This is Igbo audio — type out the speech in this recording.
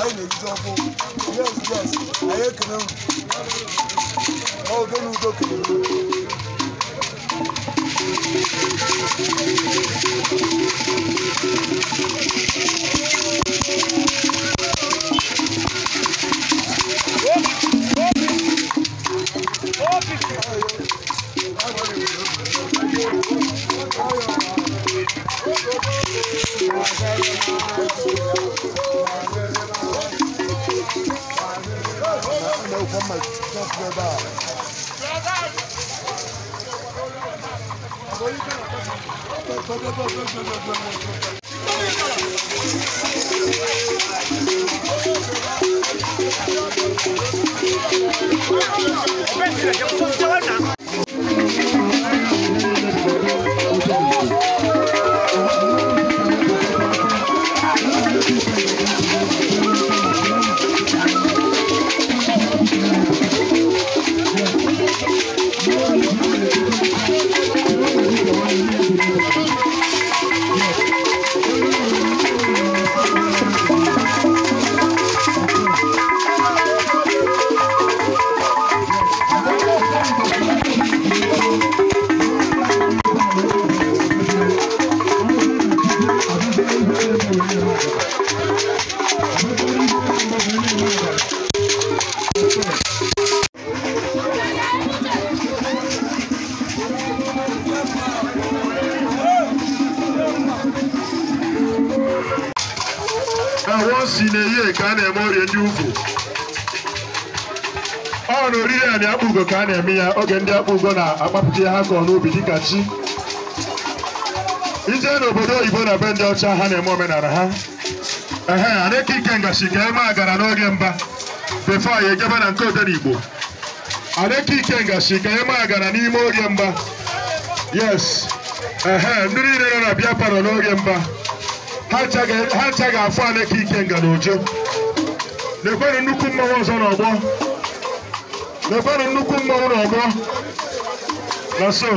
anyị na-ejide ọfụ. Yes, yes, anyị ekele unu. Ọ udo na udo kelere unu. Akpụgo ka a na-eme ya oge ndị akpụgo na-akpapụta ha ka ọ n'obi dịka chi ije n'obodo oyibo na be ndị ọcha ha na-eme omenala ha Aneke Ikenga si ka eme agara n'oge mba before ya ejebe na nke Odenigbo. Aneke Ikenga si ka eme agara n'ime oge mba. Yes, ndị niile nọ na bịa palọ n'oge mba ha achaghị afọ Aneke Ikenga n'ojo. Lekwanụ nnukwu mmanwụ ọzọ n'ọgbọ. Lekwanụ nnukwu mmanwụ n'ọgbọ. Na so